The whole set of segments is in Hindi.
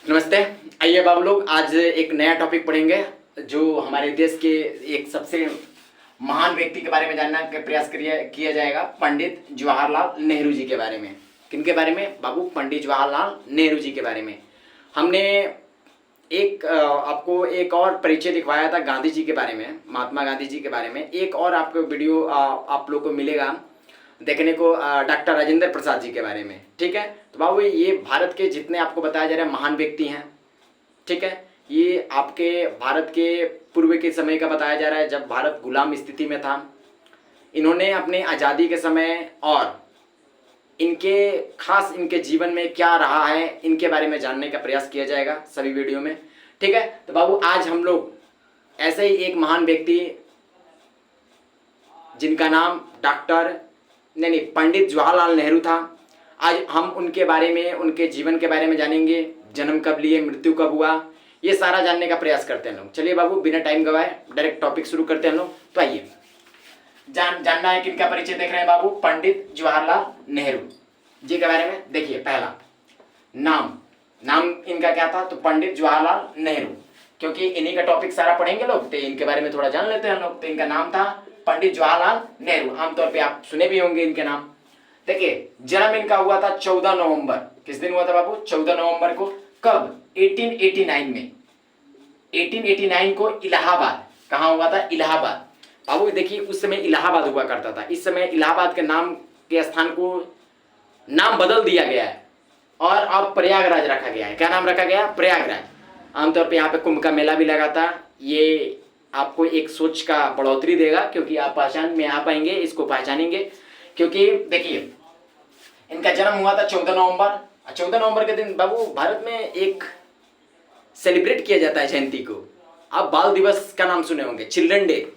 नमस्ते। आइए बाबू लोग, आज एक नया टॉपिक पढ़ेंगे जो हमारे देश के एक सबसे महान व्यक्ति के बारे में जानने का प्रयास किया जाएगा। पंडित जवाहरलाल नेहरू जी के बारे में। किनके बारे में बाबू? पंडित जवाहरलाल नेहरू जी के बारे में। हमने आपको एक और परिचय दिखवाया था गांधी जी के बारे में, महात्मा गांधी जी के बारे में। एक और आपको वीडियो आप लोग को मिलेगा देखने को डॉक्टर राजेंद्र प्रसाद जी के बारे में। ठीक है, तो बाबू ये भारत के जितने आपको बताया जा रहा है महान व्यक्ति हैं, ठीक है, ये आपके भारत के पूर्व के समय का बताया जा रहा है, जब भारत गुलाम स्थिति में था। इन्होंने अपने आज़ादी के समय और इनके जीवन में क्या रहा है, इनके बारे में जानने का प्रयास किया जाएगा सभी वीडियो में। ठीक है, तो बाबू आज हम लोग ऐसे ही एक महान व्यक्ति जिनका नाम पंडित जवाहरलाल नेहरू था, आज हम उनके बारे में, उनके जीवन के बारे में जानेंगे। जन्म कब लिए, मृत्यु कब हुआ, ये सारा जानने का प्रयास करते हैं लोग। चलिए बाबू बिना टाइम गवाए डायरेक्ट टॉपिक शुरू करते हैं लोग। तो आइए जानना है किनका परिचय देख रहे हैं बाबू? पंडित जवाहरलाल नेहरू जी के बारे में। देखिए पहला नाम इनका क्या था? तो पंडित जवाहरलाल नेहरू। क्योंकि इन्हीं का टॉपिक सारा पढ़ेंगे लोग, तो इनके बारे में थोड़ा जान लेते हैं लोग। तो इनका नाम था पंडित जवाहरलाल नेहरू। आमतौर पे आप सुने भी होंगे इनके नाम। देखिए जन्म इनका हुआ था 14 नवंबर। किस दिन हुआ था बाबू? 14 नवंबर को। कब? 1889 में। 1889 को इलाहाबाद। कहाँ हुआ था? इलाहाबाद। बाबू देखिए उस समय इलाहाबाद हुआ करता था। इस समय इलाहाबाद के नाम के स्थान को नाम बदल दिया गया है और अब प्रयागराज रखा गया है। क्या नाम रखा गया? प्रयागराज। आमतौर पे यहाँ पे कुंभ का मेला भी लगा था। ये आपको एक सोच का बढ़ोतरी देगा, क्योंकि आप पहचान में आ पाएंगे, इसको पहचानेंगे। क्योंकि देखिए इनका जन्म हुआ था 14 नवंबर। 14 नवंबर के दिन बाबू भारत में एक सेलिब्रेट किया जाता है जयंती को। आप बाल दिवस का नाम सुने होंगे, चिल्ड्रन डे।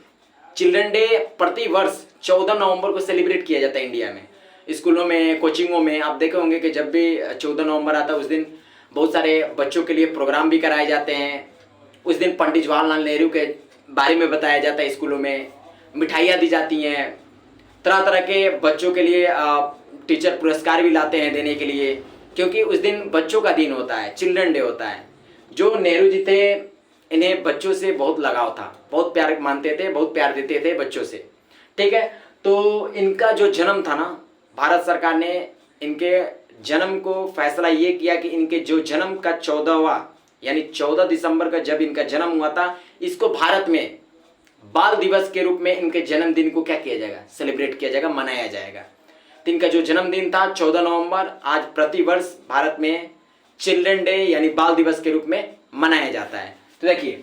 चिल्ड्रन डे प्रति वर्ष 14 नवंबर को सेलिब्रेट किया जाता है इंडिया में। स्कूलों में, कोचिंगों में आप देखे होंगे कि जब भी 14 नवंबर आता है उस दिन बहुत सारे बच्चों के लिए प्रोग्राम भी कराए जाते हैं। उस दिन पंडित जवाहरलाल नेहरू के बारे में बताया जाता है। स्कूलों में मिठाइयाँ दी जाती हैं। तरह तरह के बच्चों के लिए टीचर पुरस्कार भी लाते हैं देने के लिए, क्योंकि उस दिन बच्चों का दिन होता है, चिल्ड्रन डे होता है। जो नेहरू जी थे, इन्हें बच्चों से बहुत लगाव था, बहुत प्यार मानते थे, बहुत प्यार देते थे बच्चों से। ठीक है, तो इनका जो जन्म था ना, भारत सरकार ने इनके जन्म को फैसला ये किया कि इनके जो जन्म का 14वां यानी 14 दिसंबर का जब इनका जन्म हुआ था, इसको भारत में बाल दिवस के रूप में इनके जन्मदिन को क्या किया जाएगा? सेलिब्रेट किया जाएगा, मनाया जाएगा। तो इनका जो जन्मदिन था 14 नवंबर, आज प्रतिवर्ष भारत में चिल्ड्रन डे यानी बाल दिवस के रूप में मनाया जाता है। तो देखिए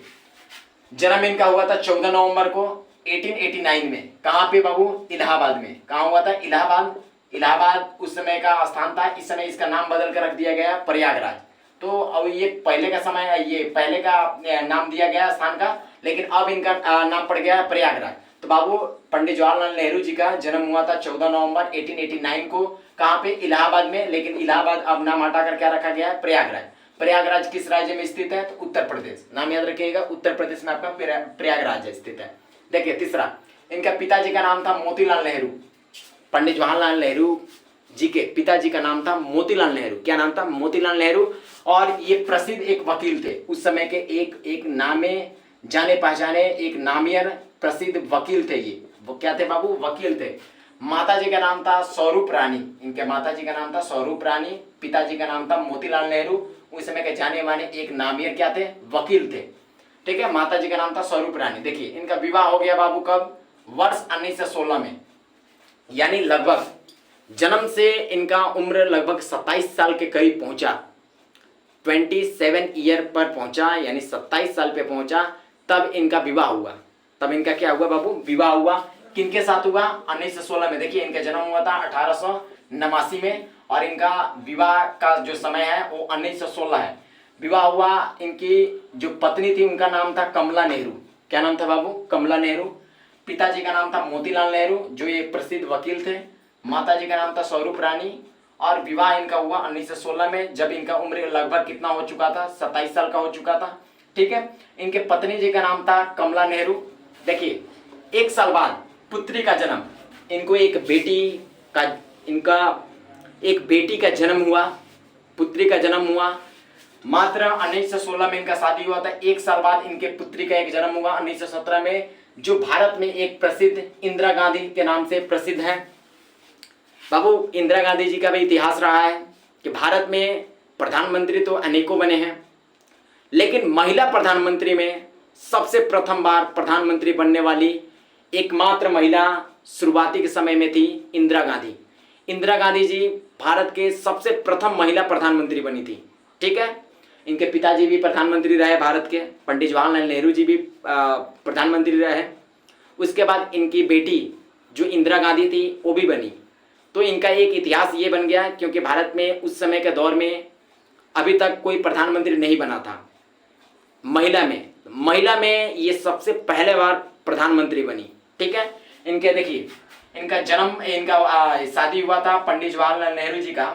जन्म इनका हुआ था 14 नवंबर को 1889 में। कहाँ पे बाबू? इलाहाबाद में। कहाँ हुआ था? इलाहाबाद। इलाहाबाद उस समय का स्थान था। इस समय इसका नाम बदल कर रख दिया गया प्रयागराज। तो अब ये पहले का समय, ये पहले का नाम दिया गया स्थान का, लेकिन अब इनका नाम पड़ गया प्रयागराज। तो बाबू पंडित जवाहरलाल नेहरू जी का जन्म हुआ था 14 नवंबर 1889 को। कहाँ पे? इलाहाबाद में। लेकिन इलाहाबाद अब नाम हटाकर क्या रखा गया है? प्रयागराज। प्रयागराज किस राज्य में स्थित है? तो उत्तर प्रदेश। नाम याद रखिएगा, उत्तर प्रदेश में आपका प्रयागराज स्थित है। देखिए तीसरा, इनका पिताजी का नाम था मोतीलाल नेहरू। पंडित जवाहरलाल नेहरू जी के पिताजी का नाम था मोतीलाल नेहरू। क्या नाम था? मोतीलाल नेहरू। और ये प्रसिद्ध एक वकील थे उस समय के, एक नामे जाने पहचाने, एक नामियर प्रसिद्ध वकील थे ये। वो क्या थे बाबू? वकील थे। माताजी का नाम था स्वरूप रानी। इनके माताजी का नाम था स्वरूप रानी, पिताजी का नाम था मोतीलाल नेहरू। उस समय के जाने माने एक नामियर क्या थे? वकील थे। ठीक है, माताजी का नाम था स्वरूप रानी। देखिए इनका विवाह हो गया बाबू कब? वर्ष 1916 में। यानी लगभग जन्म से इनका उम्र लगभग 27 साल के करीब पहुंचा, 27 ईयर पर पहुंचा, यानी 27 साल पे पहुंचा, तब इनका विवाह हुआ। तब इनका क्या हुआ बाबू? विवाह हुआ। किनके साथ हुआ? 1916 में। देखिए इनका जन्म हुआ था 1889 में और इनका विवाह का जो समय है वो 1916 है। विवाह हुआ। इनकी जो पत्नी थी उनका नाम था कमला नेहरू। क्या नाम था बाबू? कमला नेहरू। पिताजी का नाम था मोतीलाल नेहरू, जो ये प्रसिद्ध वकील थे। माताजी का नाम था स्वरूप रानी। और विवाह इनका हुआ 1916 में, जब इनका उम्र लगभग कितना हो चुका था? 27 साल का हो चुका था। ठीक है, इनके पत्नी जी का नाम था कमला नेहरू। देखिए 1 साल बाद पुत्री का जन्म, इनको एक बेटी का जन्म हुआ, पुत्री का जन्म हुआ। मात्र 1916 में इनका शादी हुआ था। एक साल बाद इनके पुत्री का एक जन्म हुआ 1917 में, जो भारत में एक प्रसिद्ध इंदिरा गांधी के नाम से प्रसिद्ध है। बाबू इंदिरा गांधी जी का भी इतिहास रहा है कि भारत में प्रधानमंत्री तो अनेकों बने हैं, लेकिन महिला प्रधानमंत्री में सबसे प्रथम बार प्रधानमंत्री बनने वाली एकमात्र महिला शुरुआती के समय में थी इंदिरा गांधी। इंदिरा गांधी जी भारत के सबसे प्रथम महिला प्रधानमंत्री बनी थी। ठीक है, इनके पिताजी भी प्रधानमंत्री रहे भारत के, पंडित जवाहरलाल नेहरू जी भी प्रधानमंत्री रहे। उसके बाद इनकी बेटी जो इंदिरा गांधी थी वो भी बनी। तो इनका एक इतिहास ये बन गया क्योंकि भारत में उस समय के दौर में अभी तक कोई प्रधानमंत्री नहीं बना था महिला में ये सबसे पहले बार प्रधानमंत्री बनी। ठीक है, इनके देखिए इनका जन्म शादी हुआ था पंडित जवाहरलाल नेहरू जी का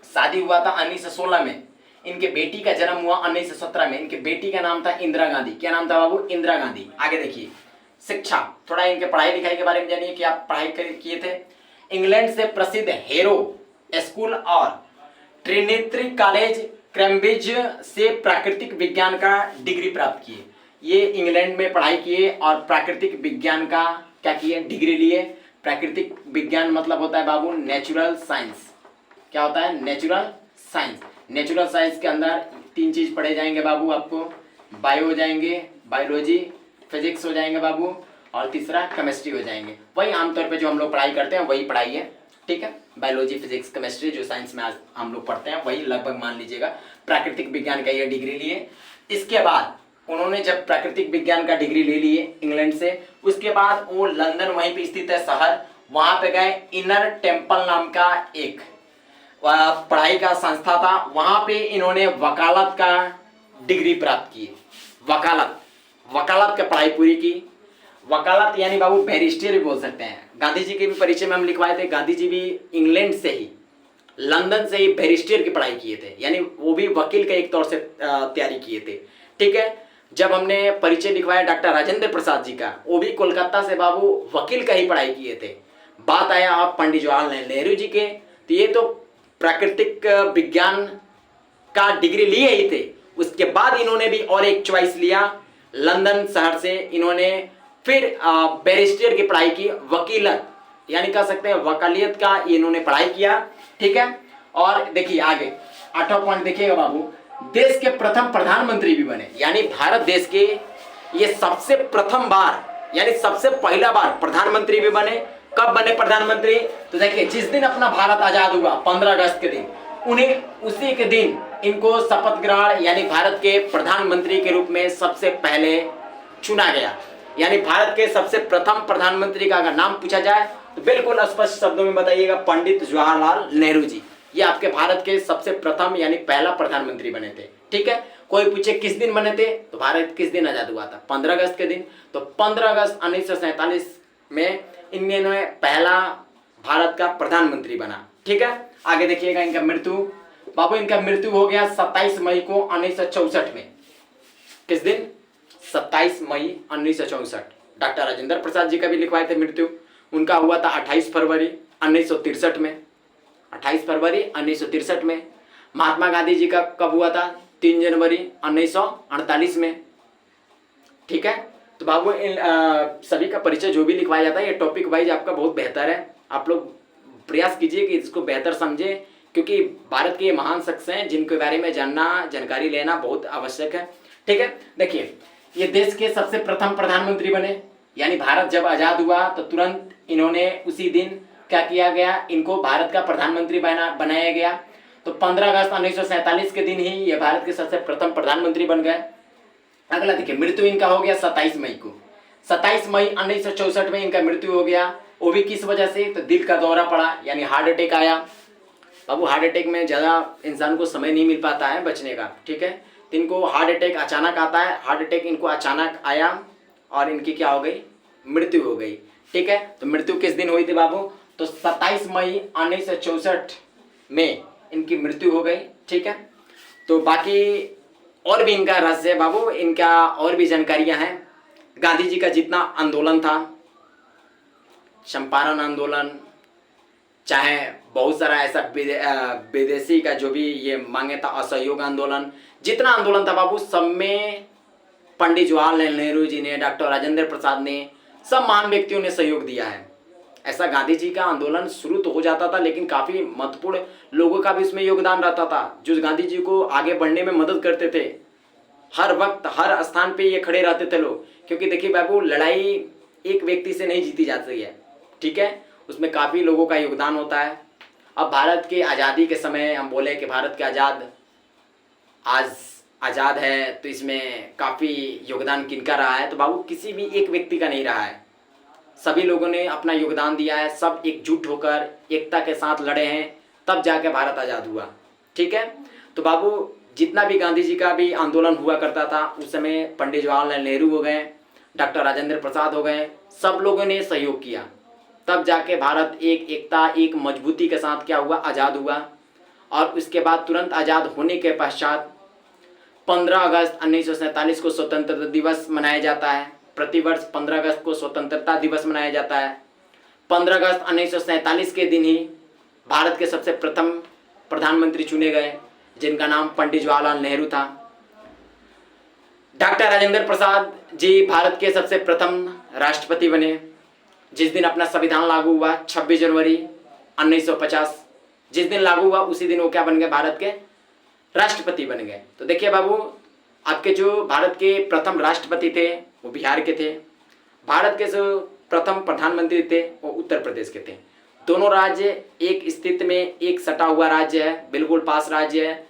शादी हुआ था 1916 में। इनके बेटी का जन्म हुआ 1917 में। इनके बेटी का नाम था इंदिरा गांधी। क्या नाम था बाबू? इंदिरा गांधी। आगे देखिए शिक्षा, थोड़ा इनके पढ़ाई लिखाई के बारे में जानिए कि आप पढ़ाई किए थे। इंग्लैंड से प्रसिद्ध हेरो स्कूल और ट्रिनिटी कॉलेज कैम्ब्रिज से प्राकृतिक विज्ञान का डिग्री प्राप्त किए। ये इंग्लैंड में पढ़ाई किए और प्राकृतिक विज्ञान का क्या किए? डिग्री लिए। प्राकृतिक विज्ञान मतलब होता है बाबू नेचुरल साइंस। क्या होता है? Natural science. नेचुरल साइंस के अंदर 3 चीज पढ़े जाएंगे बाबू आपको, बायो हो जाएंगे, बायोलॉजी, फिजिक्स हो जाएंगे बाबू, और तीसरा केमिस्ट्री हो जाएंगे। वही आमतौर पे जो हम लोग पढ़ाई करते हैं वही पढ़ाई है। ठीक है, बायोलॉजी, फिजिक्स, केमिस्ट्री जो साइंस में आज हम लोग पढ़ते हैं वही लगभग मान लीजिएगा। प्राकृतिक विज्ञान का ये डिग्री लिए। इसके बाद उन्होंने जब प्राकृतिक विज्ञान का डिग्री ले लिए इंग्लैंड से, उसके बाद वो लंदन वहीं पे स्थित है शहर, वहां पे गए। इनर टेम्पल नाम का एक पढ़ाई का संस्था था, वहां पे इन्होंने वकालत का डिग्री प्राप्त की। वकालत का पढ़ाई पूरी की। वकालत यानी बाबू बैरिस्टर भी बोल सकते हैं। गांधी जी के भी परिचय में हम लिखवाए थे, गांधी जी भी इंग्लैंड से ही, लंदन से ही बैरिस्टर की पढ़ाई किए थे, यानी वो भी वकील का एक तौर से तैयारी किए थे। ठीक है, जब हमने परिचय लिखवाया डॉक्टर राजेंद्र प्रसाद जी का, वो भी कोलकाता से बाबू वकील का ही पढ़ाई किए थे। बात आया आप पंडित जवाहरलाल नेहरू जी के, तो ये तो प्राकृतिक विज्ञान का डिग्री लिए ही थे। उसके बाद इन्होंने भी और एक चॉइस लिया, लंदन शहर से इन्होंने फिर बैरिस्टर की पढ़ाई की, वकीलत यानी कह सकते हैं वकालियत का इन्होंने पढ़ाई किया। ठीक है, और देखिए आगे 8वां पॉइंट देखिएगा बाबू, देश के प्रथम प्रधानमंत्री भी बने। यानी भारत देश के ये सबसे प्रथम बार यानी सबसे पहला बार प्रधानमंत्री भी बने। कब बने प्रधानमंत्री? तो देखिए जिस दिन अपना भारत आजाद हुआ 15 अगस्त के दिन, उन्हें उसी के दिन इनको शपथ ग्रहण यानी भारत के प्रधानमंत्री के रूप में सबसे पहले चुना गया। यानी भारत के सबसे प्रथम प्रधानमंत्री का अगर नाम पूछा जाए तो बिल्कुल स्पष्ट शब्दों में बताइएगा, पंडित जवाहरलाल नेहरू जी। ये आपके भारत के सबसे प्रथम यानी पहला प्रधानमंत्री बने थे। ठीक है, कोई पूछे किस दिन बने थे तो भारत किस दिन आजाद हुआ था? 15 अगस्त के दिन। तो 15 अगस्त 1947 में इन्होंने पहला भारत का प्रधानमंत्री बना। ठीक है, आगे देखिएगा इनका मृत्यु। बाबू इनका मृत्यु हो गया 27 मई को 1964 में। किस दिन? 27 मई 1964। डॉक्टर राजेंद्र प्रसाद जी का भी लिखवाए थे मृत्यु, उनका हुआ था 28 फरवरी 1963 में। 28 फरवरी 1963 में। महात्मा गांधी जी का कब हुआ था? 3 जनवरी 1948 में। ठीक है, तो बाबू इन सभी का परिचय जो भी लिखवाया जाता है ये टॉपिक वाइज आपका बहुत बेहतर है। आप लोग प्रयास कीजिए कि इसको बेहतर समझें, क्योंकि भारत के ये महान शख्स हैं जिनके बारे में जानना, जानकारी लेना बहुत आवश्यक है। ठीक है, देखिए ये देश के सबसे प्रथम प्रधानमंत्री बने। यानी भारत जब आजाद हुआ तो तुरंत इन्होंने उसी दिन क्या किया गया, इनको भारत का प्रधानमंत्री बनाया गया। तो 15 अगस्त 1947 के दिन ही ये भारत के सबसे प्रथम प्रधानमंत्री बन गए। अगला देखिए मृत्यु इनका हो गया 27 मई को। 27 मई 1964 में इनका मृत्यु हो गया। वो भी किस वजह से? तो दिल का दौरा पड़ा, यानी हार्ट अटैक आया। अब वो हार्ट अटैक में ज़्यादा इंसान को समय नहीं मिल पाता है बचने का। ठीक है, तो इनको हार्ट अटैक अचानक आता है। हार्ट अटैक इनको अचानक आया और इनकी क्या हो गई? मृत्यु हो गई। ठीक है, तो मृत्यु किस दिन हुई थी बाबू? तो 27 मई 1964 में इनकी मृत्यु हो गई। ठीक है, तो बाकी और भी इनका रहस्य है बाबू, इनका और भी जानकारियां हैं। गांधी जी का जितना आंदोलन था, चंपारण आंदोलन, चाहे बहुत सारा ऐसा विदेशी का जो भी ये मांगे था, असहयोग आंदोलन, जितना आंदोलन था बाबू, सब में पंडित जवाहरलाल नेहरू जी ने, डॉक्टर राजेंद्र प्रसाद ने, सब महान व्यक्तियों ने सहयोग दिया है। ऐसा गांधी जी का आंदोलन शुरू तो हो जाता था, लेकिन काफ़ी महत्वपूर्ण लोगों का भी इसमें योगदान रहता था, जो गांधी जी को आगे बढ़ने में मदद करते थे। हर वक्त हर स्थान पे ये खड़े रहते थे लोग, क्योंकि देखिए बाबू, लड़ाई एक व्यक्ति से नहीं जीती जाती है, ठीक है, उसमें काफ़ी लोगों का योगदान होता है। अब भारत के आज़ादी के समय हम बोले कि भारत के आज आज़ाद है, तो इसमें काफ़ी योगदान किनका रहा है, तो बाबू किसी भी एक व्यक्ति का नहीं रहा है, सभी लोगों ने अपना योगदान दिया है, सब एकजुट होकर एकता के साथ लड़े हैं, तब जाके भारत आज़ाद हुआ, ठीक है। तो बाबू जितना भी गांधी जी का भी आंदोलन हुआ करता था, उस समय पंडित जवाहरलाल नेहरू हो गए, डॉक्टर राजेंद्र प्रसाद हो गए, सब लोगों ने सहयोग किया, तब जाके भारत एक एकता एक मजबूती के साथ क्या हुआ, आज़ाद हुआ। और उसके बाद तुरंत आज़ाद होने के पश्चात 15 अगस्त 1947 को स्वतंत्रता दिवस मनाया जाता है। प्रतिवर्ष 15 अगस्त को स्वतंत्रता दिवस मनाया जाता है। 15 अगस्त 1947 के दिन ही भारत के सबसे प्रथम प्रधानमंत्री चुने गए, जिनका नाम पंडित जवाहरलाल नेहरू था। डॉक्टर राजेंद्र प्रसाद जी भारत के सबसे प्रथम राष्ट्रपति बने। जिस दिन अपना संविधान लागू हुआ 26 जनवरी 1950, जिस दिन लागू हुआ उसी दिन वो क्या बन गए, भारत के राष्ट्रपति बन गए। तो देखिए बाबू, आपके जो भारत के प्रथम राष्ट्रपति थे वो बिहार के थे, भारत के जो प्रथम प्रधानमंत्री थे वो उत्तर प्रदेश के थे। दोनों राज्य एक स्थिति में एक सटा हुआ राज्य है, बिल्कुल पास राज्य है।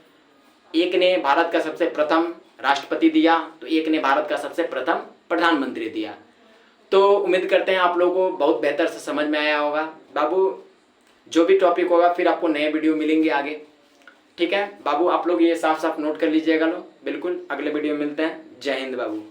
एक ने भारत का सबसे प्रथम राष्ट्रपति दिया, तो एक ने भारत का सबसे प्रथम प्रधानमंत्री दिया। तो उम्मीद करते हैं आप लोगों को बहुत बेहतर से समझ में आया होगा। बाबू जो भी टॉपिक होगा फिर आपको नए वीडियो मिलेंगे आगे, ठीक है बाबू। आप लोग ये साफ साफ नोट कर लीजिएगा लो, बिल्कुल। अगले वीडियो में मिलते हैं। जय हिंद बाबू।